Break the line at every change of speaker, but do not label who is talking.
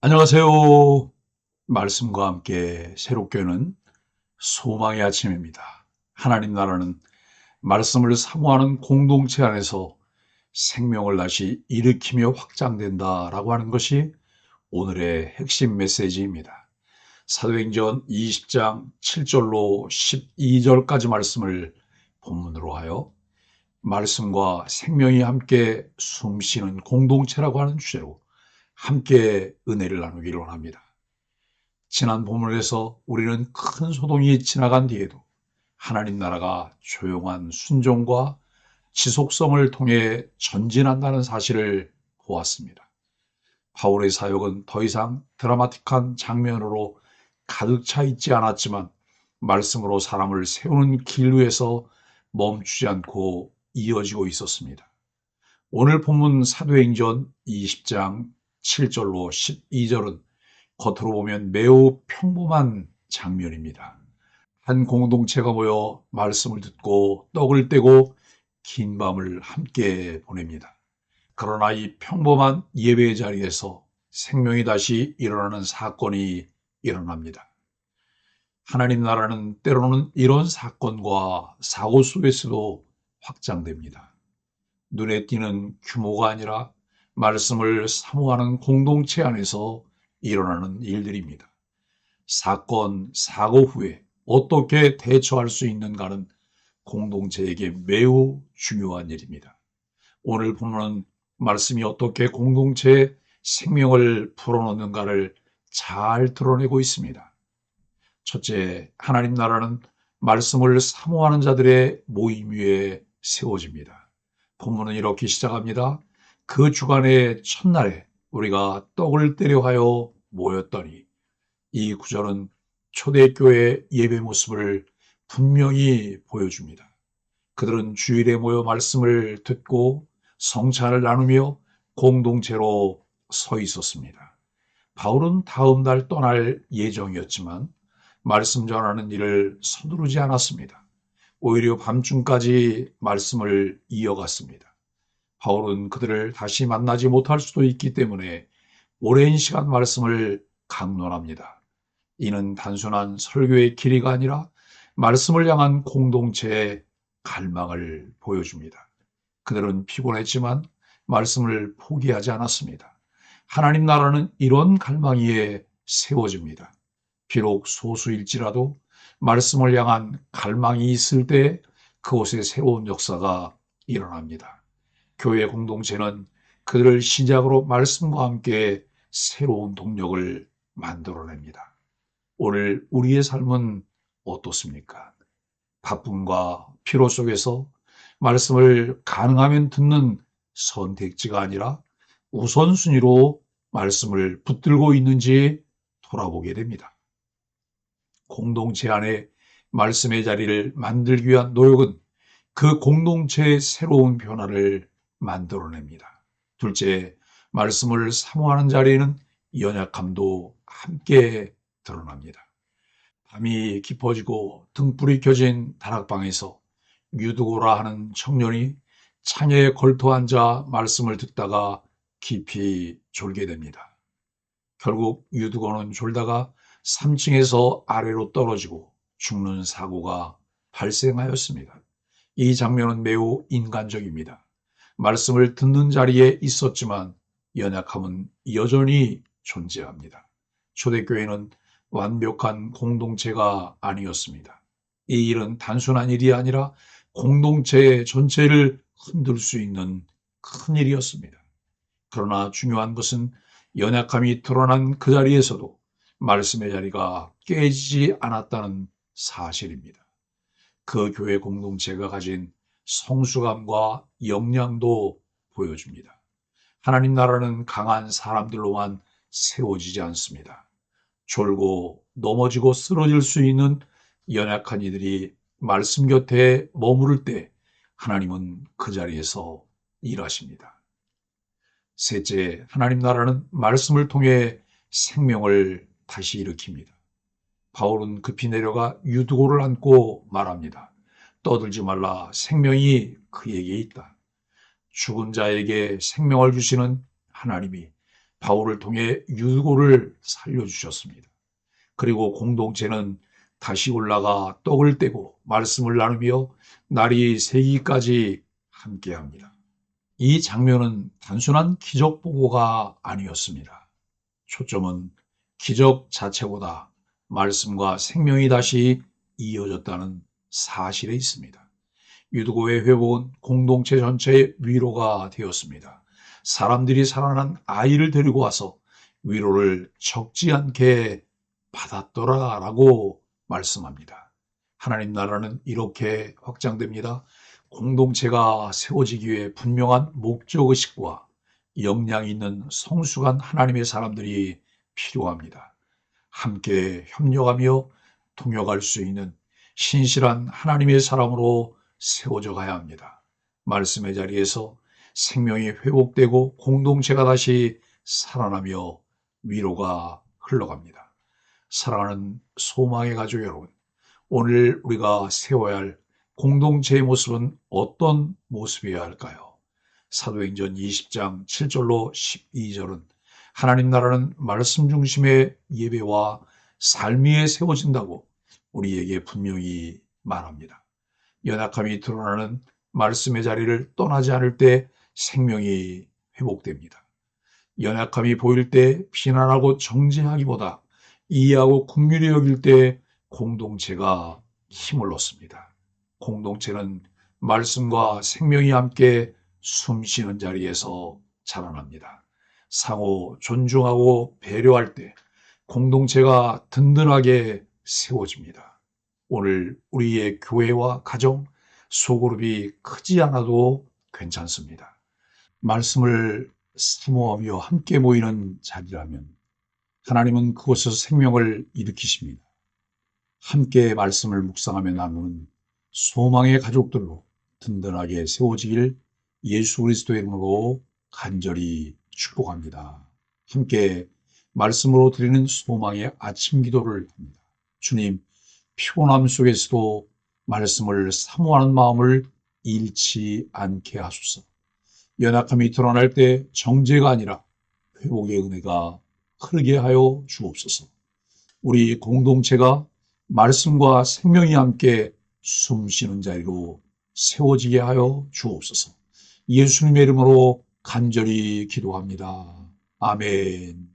안녕하세요. 말씀과 함께 새롭게 여는 소망의 아침입니다. 하나님 나라는 말씀을 사모하는 공동체 안에서 생명을 다시 일으키며 확장된다라고 하는 것이 오늘의 핵심 메시지입니다. 사도행전 20장 7절로 12절까지 말씀을 본문으로 하여 말씀과 생명이 함께 숨쉬는 공동체라고 하는 주제로 함께 은혜를 나누기를 원합니다. 지난 본문에서 우리는 큰 소동이 지나간 뒤에도 하나님 나라가 조용한 순종과 지속성을 통해 전진한다는 사실을 보았습니다. 바울의 사역은 더 이상 드라마틱한 장면으로 가득 차 있지 않았지만 말씀으로 사람을 세우는 길 위에서 멈추지 않고 이어지고 있었습니다. 오늘 본문 사도행전 20장 7절로 12절은 겉으로 보면 매우 평범한 장면입니다. 한 공동체가 모여 말씀을 듣고 떡을 떼고 긴 밤을 함께 보냅니다. 그러나 이 평범한 예배의 자리에서 생명이 다시 일어나는 사건이 일어납니다. 하나님 나라는 때로는 이런 사건과 사고 속에서도 확장됩니다. 눈에 띄는 규모가 아니라 말씀을 사모하는 공동체 안에서 일어나는 일들입니다. 사건, 사고 후에 어떻게 대처할 수 있는가는 공동체에게 매우 중요한 일입니다. 오늘 보면 말씀이 어떻게 공동체의 생명을 불어넣는가를 잘 드러내고 있습니다. 첫째, 하나님 나라는 말씀을 사모하는 자들의 모임 위에 세워집니다. 본문은 이렇게 시작합니다. 그 주간의 첫날에 우리가 떡을 떼려 하여 모였더니, 이 구절은 초대교회 예배 모습을 분명히 보여줍니다. 그들은 주일에 모여 말씀을 듣고 성찬을 나누며 공동체로 서 있었습니다. 바울은 다음 날 떠날 예정이었지만 말씀 전하는 일을 서두르지 않았습니다. 오히려 밤중까지 말씀을 이어갔습니다. 바울은 그들을 다시 만나지 못할 수도 있기 때문에 오랜 시간 말씀을 강론합니다. 이는 단순한 설교의 길이가 아니라 말씀을 향한 공동체의 갈망을 보여줍니다. 그들은 피곤했지만 말씀을 포기하지 않았습니다. 하나님 나라는 이런 갈망 위에 세워집니다. 비록 소수일지라도 말씀을 향한 갈망이 있을 때 그곳에 새로운 역사가 일어납니다. 교회 공동체는 그들을 시작으로 말씀과 함께 새로운 동력을 만들어냅니다. 오늘 우리의 삶은 어떻습니까? 바쁨과 피로 속에서 말씀을 가능하면 듣는 선택지가 아니라 우선순위로 말씀을 붙들고 있는지 돌아보게 됩니다. 공동체 안에 말씀의 자리를 만들기 위한 노력은 그 공동체의 새로운 변화를 만들어냅니다. 둘째, 말씀을 사모하는 자리에는 연약함도 함께 드러납니다. 밤이 깊어지고 등불이 켜진 다락방에서 유두고라 하는 청년이 창에 걸터 앉아 말씀을 듣다가 깊이 졸게 됩니다. 결국 유두고는 졸다가 3층에서 아래로 떨어지고 죽는 사고가 발생하였습니다. 이 장면은 매우 인간적입니다. 말씀을 듣는 자리에 있었지만 연약함은 여전히 존재합니다. 초대교회는 완벽한 공동체가 아니었습니다. 이 일은 단순한 일이 아니라 공동체 전체를 흔들 수 있는 큰 일이었습니다. 그러나 중요한 것은 연약함이 드러난 그 자리에서도 말씀의 자리가 깨지지 않았다는 사실입니다. 그 교회 공동체가 가진 성숙함과 역량도 보여줍니다. 하나님 나라는 강한 사람들로만 세워지지 않습니다. 졸고 넘어지고 쓰러질 수 있는 연약한 이들이 말씀 곁에 머무를 때 하나님은 그 자리에서 일하십니다. 셋째, 하나님 나라는 말씀을 통해 생명을 다시 일으킵니다. 바울은 급히 내려가 유두고를 안고 말합니다. 떠들지 말라, 생명이 그에게 있다. 죽은 자에게 생명을 주시는 하나님이 바울을 통해 유고를 살려주셨습니다. 그리고 공동체는 다시 올라가 떡을 떼고 말씀을 나누며 날이 새기까지 함께합니다. 이 장면은 단순한 기적 보고가 아니었습니다. 초점은 기적 자체보다 말씀과 생명이 다시 이어졌다는 사실에 있습니다. 유두고의 회복은 공동체 전체의 위로가 되었습니다. 사람들이 살아난 아이를 데리고 와서 위로를 적지 않게 받았더라라고 말씀합니다. 하나님 나라는 이렇게 확장됩니다. 공동체가 세워지기 위해 분명한 목적의식과 역량이 있는 성숙한 하나님의 사람들이 필요합니다. 함께 협력하며 동역할 수 있는 신실한 하나님의 사람으로 세워져 가야 합니다. 말씀의 자리에서 생명이 회복되고 공동체가 다시 살아나며 위로가 흘러갑니다. 사랑하는 소망의 가족 여러분, 오늘 우리가 세워야 할 공동체의 모습은 어떤 모습이어야 할까요? 사도행전 20장 7절로 12절은 하나님 나라는 말씀 중심의 예배와 삶 위에 세워진다고 우리에게 분명히 말합니다. 연약함이 드러나는 말씀의 자리를 떠나지 않을 때 생명이 회복됩니다. 연약함이 보일 때 비난하고 정죄하기보다 이해하고 긍휼히 여길 때 공동체가 힘을 얻습니다. 공동체는 말씀과 생명이 함께 숨쉬는 자리에서 자라납니다. 상호 존중하고 배려할 때 공동체가 든든하게 세워집니다. 오늘 우리의 교회와 가정, 소그룹이 크지 않아도 괜찮습니다. 말씀을 사모하며 함께 모이는 자리라면 하나님은 그곳에서 생명을 일으키십니다. 함께 말씀을 묵상하며 나누는 소망의 가족들로 든든하게 세워지길 예수 그리스도의 이름으로 간절히 축복합니다. 함께 말씀으로 드리는 소망의 아침 기도를 합니다. 주님, 피곤함 속에서도 말씀을 사모하는 마음을 잃지 않게 하소서. 연약함이 드러날 때 정죄가 아니라 회복의 은혜가 흐르게 하여 주옵소서. 우리 공동체가 말씀과 생명이 함께 숨쉬는 자리로 세워지게 하여 주옵소서. 예수님의 이름으로 간절히 기도합니다. 아멘.